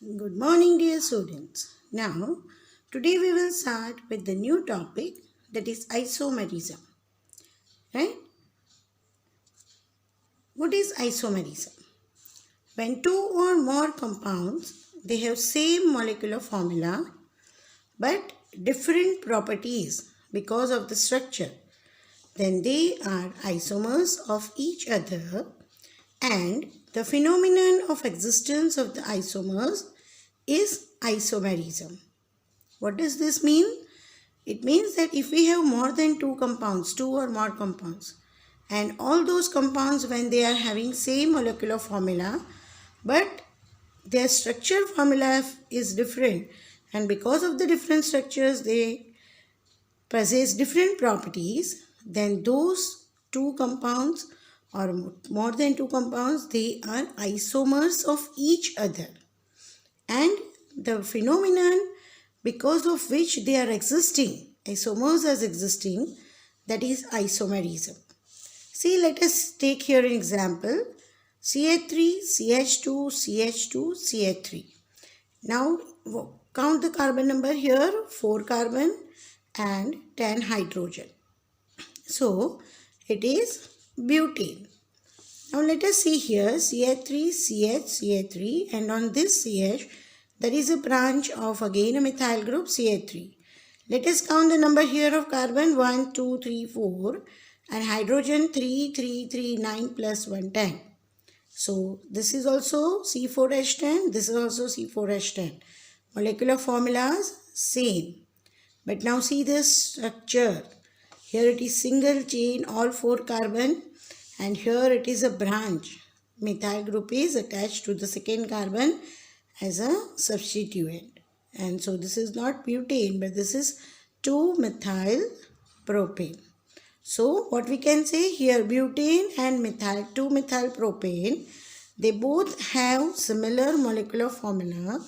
Good morning, dear students. Now, today we will start with the new topic, that is isomerism. Right? What is isomerism? When two or more compounds, they have same molecular formula but different properties because of the structure, then they are isomers of each other, and the phenomenon of existence of the isomers is isomerism. What does this mean? It means that if we have more than two compounds, two or more compounds, and all those compounds, when they are having same molecular formula, but their structure formula is different, and because of the different structures they possess different properties, then those two compounds or more than two compounds, they are isomers of each other. And the phenomenon because of which they are existing, isomers as existing, that is isomerism. See, let us take here an example. CH3, CH2, CH2, CH3. Now count the carbon number here, 4 carbon and 10 hydrogen. So it is butane. Now let us see here CH3, CH, CH3, and on this CH there is a branch of again a methyl group CH3. Let us count the number here of carbon 1, 2, 3, 4 and hydrogen 3, 3, 3, 9 plus 1, 10. So this is also C4H10, this is also C4H10. Molecular formulas same. But now see this structure. Here it is single chain, all 4 carbon, and here it is a branch. Methyl group is attached to the second carbon as a substituent. And so this is not butane, but this is 2-methyl propane. So what we can say here, butane and 2-methyl propane, they both have similar molecular formula,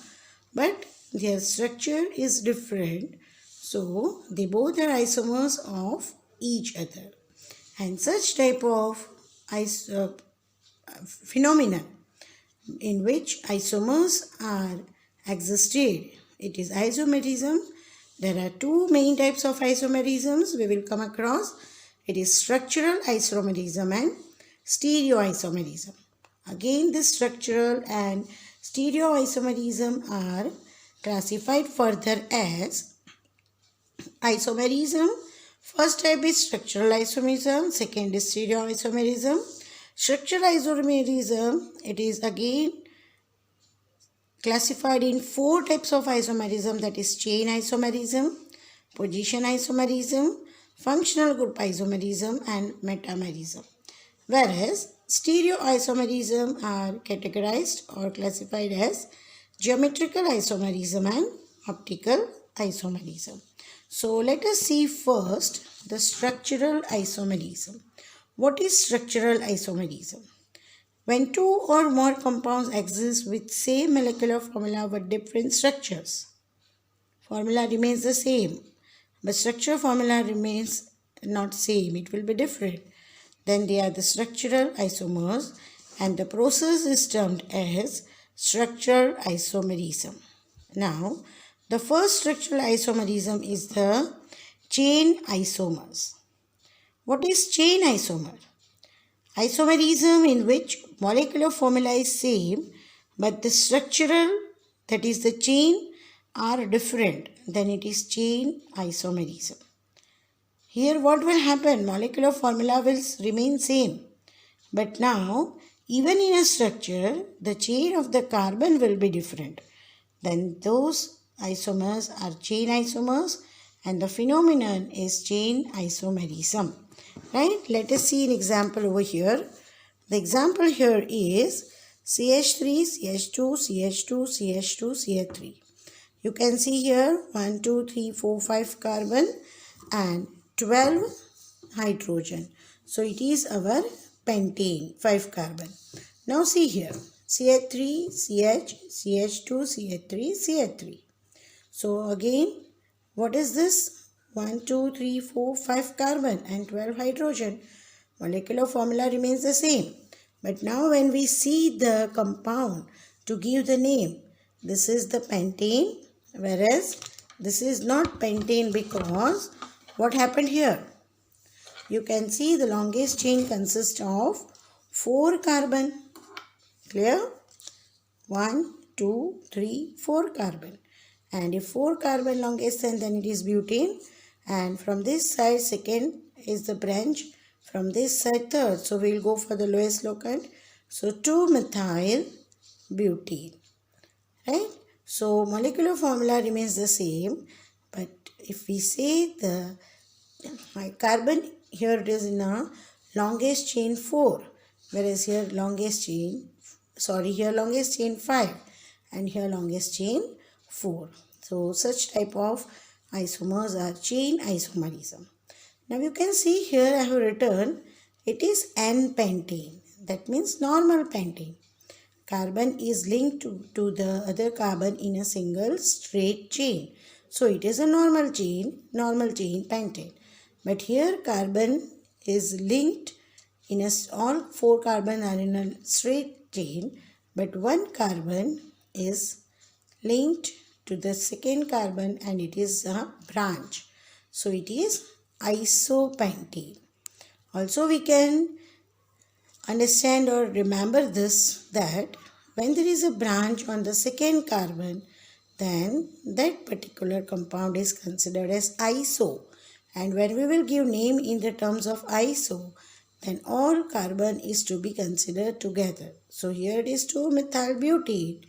but their structure is different. So they both are isomers of each other. And such type of phenomenon in which isomers are existed, it is isomerism. There are two main types of isomerisms we will come across. It is structural isomerism and stereoisomerism. Again, this structural and stereoisomerism are classified further as isomerism. First type is structural isomerism, second is stereoisomerism. Structural isomerism, it is again classified in 4 types of isomerism, that is chain isomerism, position isomerism, functional group isomerism and metamerism. Whereas stereoisomerism are categorized or classified as geometrical isomerism and optical isomerism. So let us see first the structural isomerism. What is structural isomerism? When two or more compounds exist with same molecular formula but different structures, formula remains the same, but structure formula remains not same, it will be different, then they are the structural isomers, and the process is termed as structural isomerism. Now, the first structural isomerism is the chain isomers. What is chain isomer? Isomerism in which molecular formula is same but the structural, that is the chain, are different, then it is chain isomerism. Here what will happen? Molecular formula will remain same, but now even in a structure the chain of the carbon will be different, then those isomers are chain isomers and the phenomenon is chain isomerism. Right? Let us see an example over here. The example here is CH3, CH2, CH2, CH2, CH3. You can see here 1, 2, 3, 4, 5 carbon and 12 hydrogen. So it is our pentane, 5 carbon. Now see here CH3, CH, CH2, CH3, CH3. So again, what is this? 1, 2, 3, 4, 5 carbon and 12 hydrogen. Molecular formula remains the same. But now when we see the compound to give the name, this is the pentane, whereas this is not pentane because what happened here? You can see the longest chain consists of 4 carbon. Clear? 1, 2, 3, 4 carbon. And if 4 carbon longest then it is butane. And from this side second is the branch. From this side third. So we will go for the lowest locant. So 2-methyl butane. Right? So molecular formula remains the same. But if we say the carbon, here it is in a longest chain 4. Whereas here longest chain 5 and here longest chain 4. So such type of isomers are chain isomerism. Now you can see here I have written it is N-pentane. That means normal pentane. Carbon is linked to the other carbon in a single straight chain. So it is a normal chain pentane. But here carbon is linked in all 4 carbon are in a straight chain, but one carbon is linked to the second carbon and it is a branch. So it is isopentane. Also we can understand or remember this, that when there is a branch on the second carbon, then that particular compound is considered as iso. And when we will give name in the terms of iso, then all carbon is to be considered together. So here it is 2-methyl butane.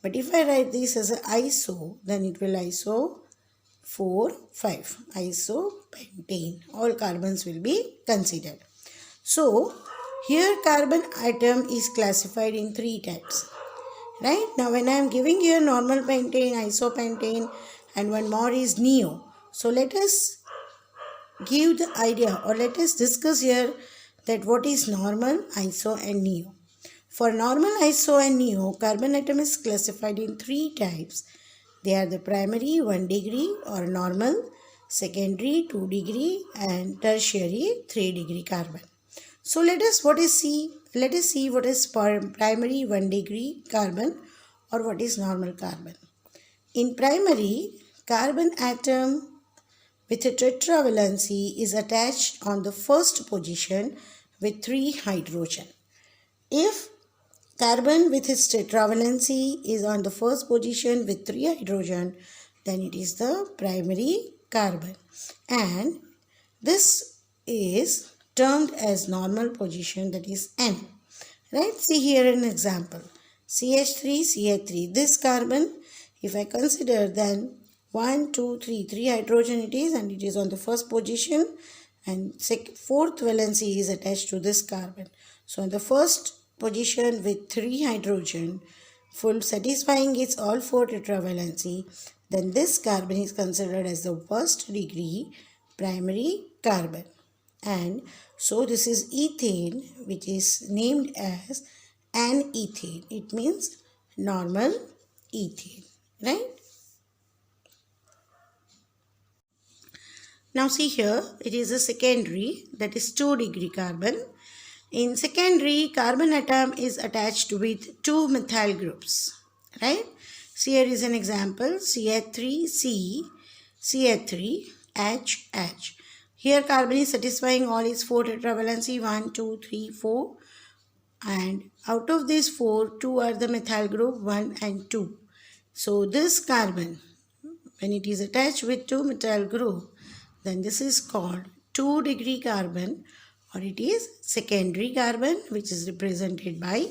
But if I write this as an iso, then it will iso 4, 5. Isopentane. All carbons will be considered. So here carbon atom is classified in 3 types. Right? Now when I am giving here normal pentane, isopentane and one more is neo. So let us give the idea or let us discuss here that what is normal, iso and neo. For normal iso and neo, carbon atom is classified in 3 types. They are the primary 1 degree or normal, secondary 2 degree and tertiary 3 degree carbon. So let us see what is primary 1 degree carbon or what is normal carbon. In primary, carbon atom with a tetravalency is attached on the first position with 3 hydrogen. If carbon with its tetravalency is on the first position with 3 hydrogen, then it is the primary carbon. And this is termed as normal position, that is N. Right? See here an example. CH3, CH3. This carbon, if I consider, then 1, 2, 3, 3 hydrogen it is and it is on the first position and fourth valency is attached to this carbon. So on the first position with 3 hydrogen, full satisfying its all 4 tetravalency, then this carbon is considered as the first degree primary carbon. And so this is ethane, which is named as N-ethane. It means normal ethane, right? Now see here, it is a secondary, that is 2 degree carbon. In secondary, carbon atom is attached with 2 methyl groups, right? So here is an example, CH3C, CH3H. Here carbon is satisfying all its 4 tetravalency, 1, 2, 3, 4. And out of these 4, 2 are the methyl group, 1 and 2. So this carbon, when it is attached with 2 methyl group, then this is called 2 degree carbon or it is secondary carbon, which is represented by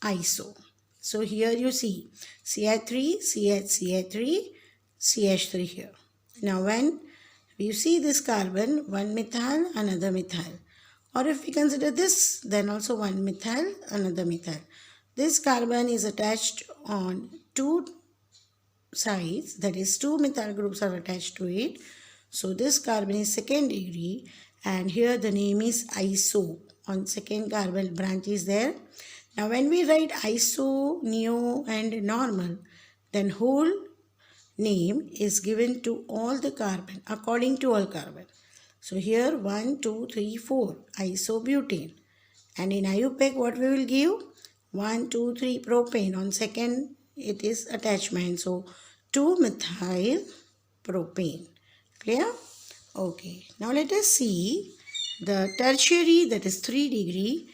iso. So here you see CH3, CH3, CH3 here. Now when you see this carbon, one methyl, another methyl. Or if we consider this, then also one methyl, another methyl. This carbon is attached on 2 sides, that is 2 methyl groups are attached to it. So this carbon is second degree and here the name is iso. On second carbon branch is there. Now when we write iso, neo and normal, then whole name is given to all the carbon according to all carbon. So here 1, 2, 3, 4 isobutane. And in IUPAC what we will give? 1, 2, 3 propane on second it is attachment. So 2-methyl propane. Clear? Okay. Now let us see the tertiary, that is 3 degree.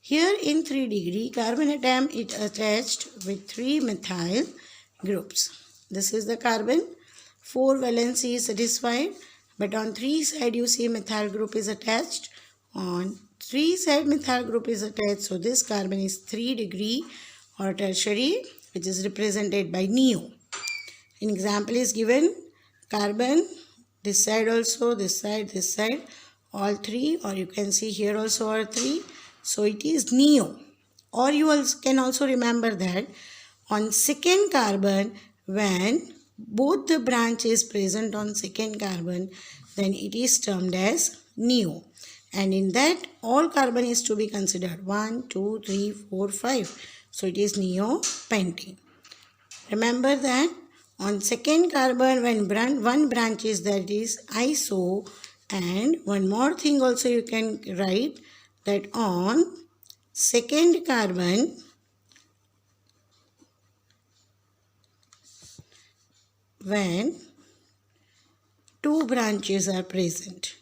Here in 3 degree, carbon atom is attached with 3 methyl groups. This is the carbon. 4 valency is satisfied, but on 3 side you see methyl group is attached. On 3 side methyl group is attached. So this carbon is 3 degree or tertiary, which is represented by neo. An example is given. Carbon, this side also, this side, all 3, or you can see here also are 3. So it is neo. Or you can also remember that on second carbon, when both the branch is present on second carbon, then it is termed as neo. And in that, all carbon is to be considered 1, 2, 3, 4, 5. So it is neopentane. Remember that on second carbon, when one branch is, that is iso. And one more thing also you can write, that on second carbon, when 2 branches are present.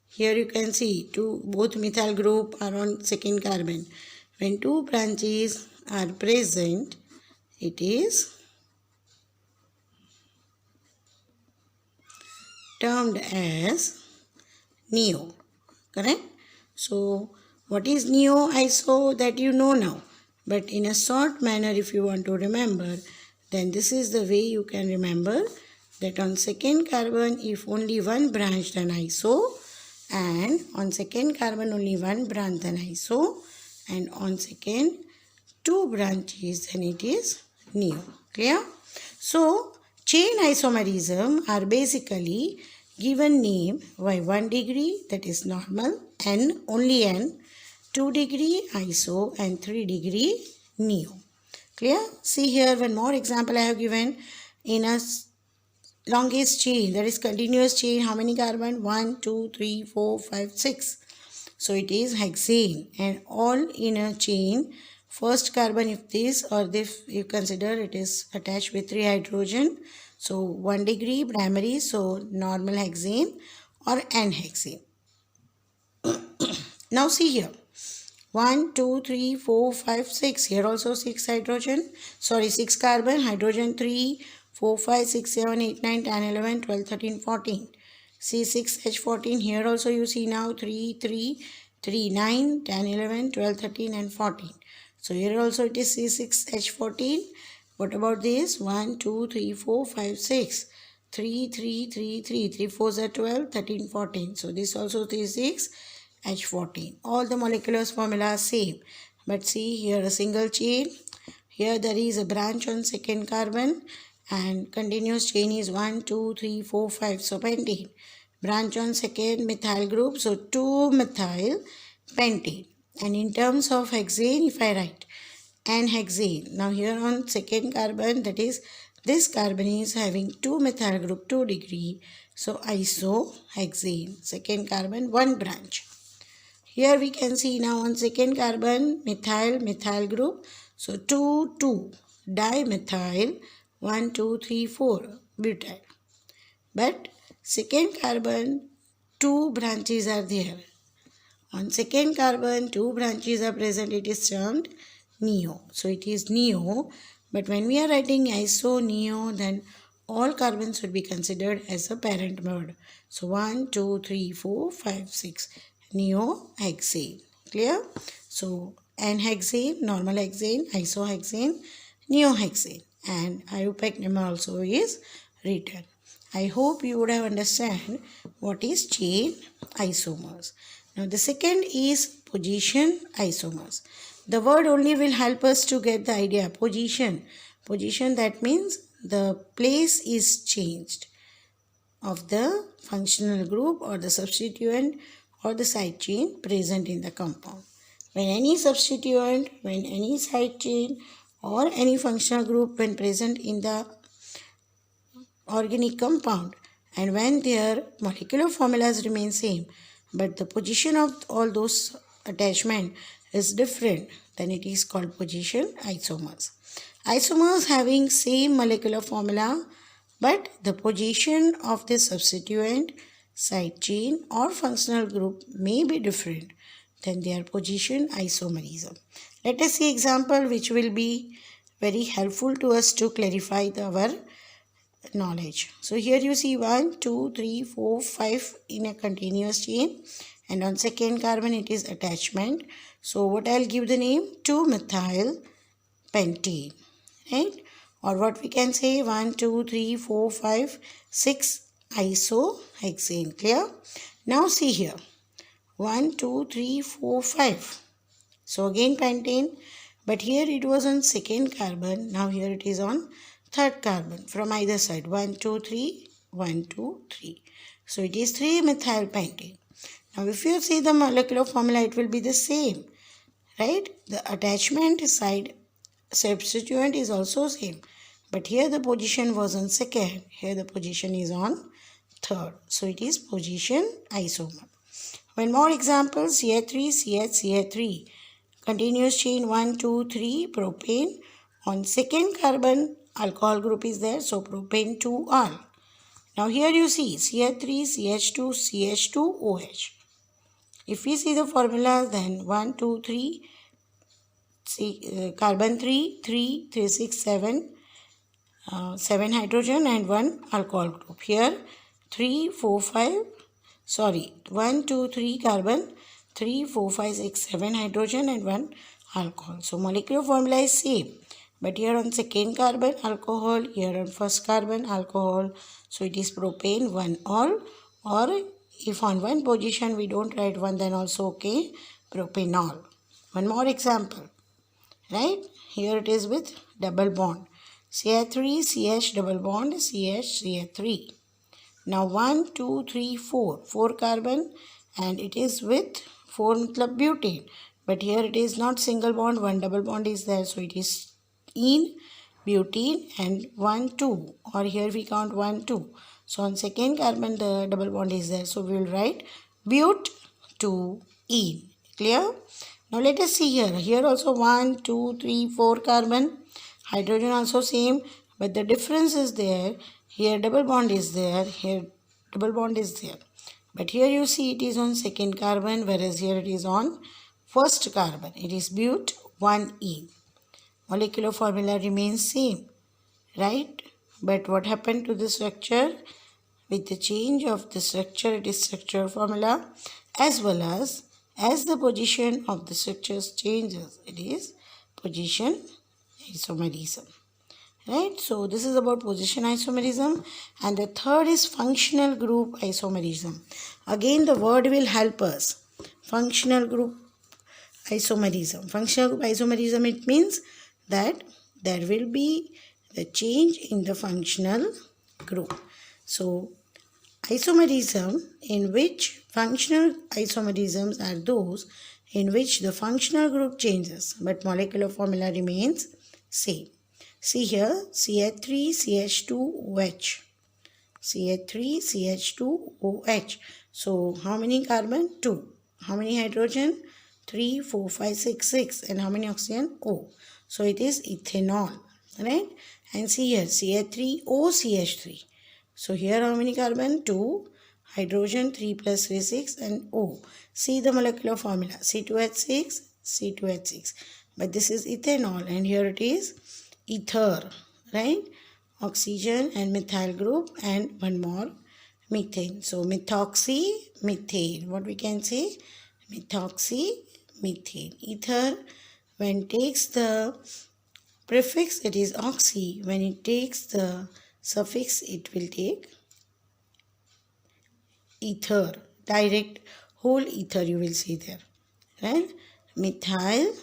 Here you can see both methyl group are on second carbon. When 2 branches are present, it is termed as neo. Correct? So what is neo iso, that you know now. But in a short manner, if you want to remember, then this is the way you can remember, that on second carbon, if only one branch, then iso. And on second carbon, only one branch, then iso. And on second, 2 branches, then it is neo. Clear? So chain isomerism are basically given name by 1 degree, that is normal, n, only n, 2 degree iso, and 3 degree neo. Clear? See here one more example I have given. In a longest chain, that is continuous chain, how many carbon? 1, 2, 3, 4, 5, 6. So it is hexane, and all in a chain, first carbon, if this or if you consider it is attached with 3 hydrogen, so 1 degree primary, so normal hexane or N-hexane. Now see here, 1, 2, 3, 4, 5, 6. Here also 6 hydrogen, 6 carbon, hydrogen 3, 4, 5, 6, 7, 8, 9, 10, 11, 12, 13, 14. C6H14, here also you see now 3, 3, 3, 9, 10, 11, 12, 13 and 14. So here also it is C6H14. What about this? 1, 2, 3, 4, 5, 6. 3, 3, 3, 3. 3 4s are 12, 13, 14. So this also is 6H14. All the molecular formula are same. But see here a single chain. Here there is a branch on second carbon. And continuous chain is 1, 2, 3, 4, 5. So pentane. Branch on second methyl group. So 2-methyl pentane. And in terms of hexane, if I write N-hexane. Now here on second carbon, that is this carbon is having 2-methyl group, 2 degree. So isohexane. Second carbon, 1 branch. Here we can see now on second carbon, methyl group. So 2, 2. Dimethyl, 1, 2, 3, 4. Butyl. But second carbon, 2 branches are there. On second carbon, 2 branches are present. It is termed neo. So it is neo. But when we are writing iso-neo, then all carbons should be considered as a parent word. So 1, 2, 3, 4, 5, 6. Neohexane. Clear? So N-hexane, normal hexane, isohexane, neohexane. And IUPAC number also is written. I hope you would have understand what is chain isomers. Now the second is position isomers. The word only will help us to get the idea. Position. Position, that means the place is changed of the functional group or the substituent or the side chain present in the compound. When any substituent, when any side chain or any functional group when present in the organic compound, and when their molecular formulas remain same, but the position of all those attachment is different, then it is called position isomers. Isomers having same molecular formula, but the position of the substituent, side chain or functional group may be different, then they are position isomerism. Let us see example which will be very helpful to us to clarify our knowledge. So here you see 1, 2, 3, 4, 5 in a continuous chain, and on second carbon it is attachment. So what I'll give the name 2-methyl pentane, right? Or what we can say 1, 2, 3, 4, 5, 6 isohexane. Clear? Now see here 1, 2, 3, 4, 5. So again pentane, but here it was on second carbon. Now here it is on third carbon from either side. 1, 2, 3, 1, 2, 3. So it is 3-methyl pentane. Now if you see the molecular formula, it will be the same, right? The attachment side substituent is also same. But here the position was on second. Here the position is on third. So it is position isomer. One more example, CH3, CH, CH3. Continuous chain 1, 2, 3, propane. On second carbon, alcohol group is there, so propane 2-al. Now here you see CH3, CH2, CH2OH. If we see the formula, then 1, 2, 3, carbon 3, 3, 3, 6, 7, 7 hydrogen and 1 alcohol group. Here 3, 4, 5, 1, 2, 3 carbon, 3, 4, 5, 6, 7 hydrogen and 1 alcohol. So molecular formula is same. But here on second carbon alcohol, here on first carbon alcohol. So it is propane 1-al, or if on one position we don't write 1, then also okay, propanol. One more example, right? Here it is with double bond. CH3, CH double bond, CH, CH3. Now 1, 2, 3, 4 carbon, and it is with 4-methyl butane. But here it is not single bond, one double bond is there. So it is in butene and 1, 2, or here we count 1, 2. So on second carbon the double bond is there. So we will write but 2-ene. Clear? Now let us see here. Here also 1, 2, 3, 4 carbon. Hydrogen also same, but the difference is there. Here double bond is there. Here double bond is there. But here you see it is on second carbon, whereas here it is on first carbon. It is but 1-ene. Molecular formula remains same, right? But what happened to the structure? With the change of the structure, it is structure formula, as well as the position of the structures changes, it is position isomerism, right? So this is about position isomerism, and the third is functional group isomerism. Again the word will help us. Functional group isomerism. Functional group isomerism, it means that there will be the change in the functional group. So isomerism, in which functional isomerisms are those in which the functional group changes but molecular formula remains same. See here CH3 CH2OH, CH3 CH2OH. So how many carbon? 2. How many hydrogen? 3, 4, 5, 6, 6. And how many oxygen? O. So it is ethanol, right? And see here CH3OCH3. So here how many carbon? 2, hydrogen 3 plus 3, 6 and O. See the molecular formula C2H6, C2H6. But this is ethanol and here it is ether, right? Oxygen and methyl group and one more methane. So methoxymethane. What we can say? Methoxymethane. Ether, when takes the prefix it is oxy. When it takes the suffix it will take ether. Direct whole ether you will see there, right? Methyl,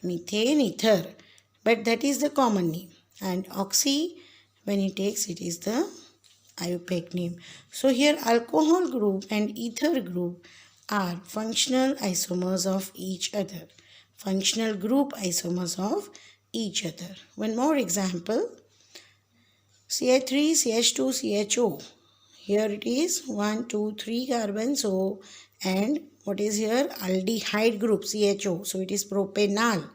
methane, ether. But that is the common name. And oxy, when it takes it is the IUPAC name. So here alcohol group and ether group are functional isomers of each other. Functional group isomers of each other. One more example. CH3, CH2, CHO. Here it is 1, 2, 3 carbons O and what is here? Aldehyde group, CHO. So it is propanal.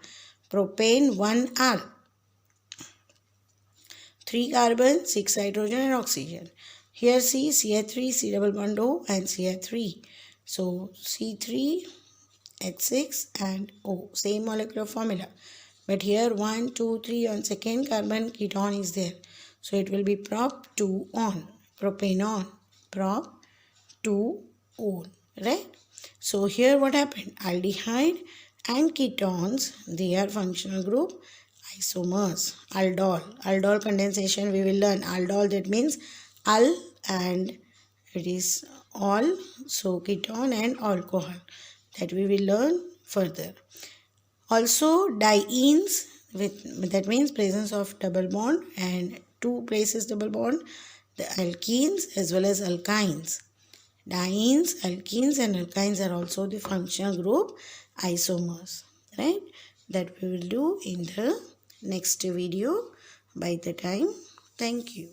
Propane, 1R. 3 carbon, 6 hydrogen and oxygen. Here see CH3, C double bond O and CH3. So C3, H6 and O. Same molecular formula. But here 1, 2, 3 on second carbon ketone is there. So it will be prop 2 on. Propanone. Prop 2 on. Right? So here what happened? Aldehyde and ketones, they are functional group isomers. Aldol. Aldol condensation we will learn. Aldol, that means al and it is all. So ketone and alcohol. That we will learn further. Also dienes, that means presence of double bond and 2 places double bond. The alkenes as well as alkynes. Dienes, alkenes and alkynes are also the functional group isomers, right? That we will do in the next video by the time. Thank you.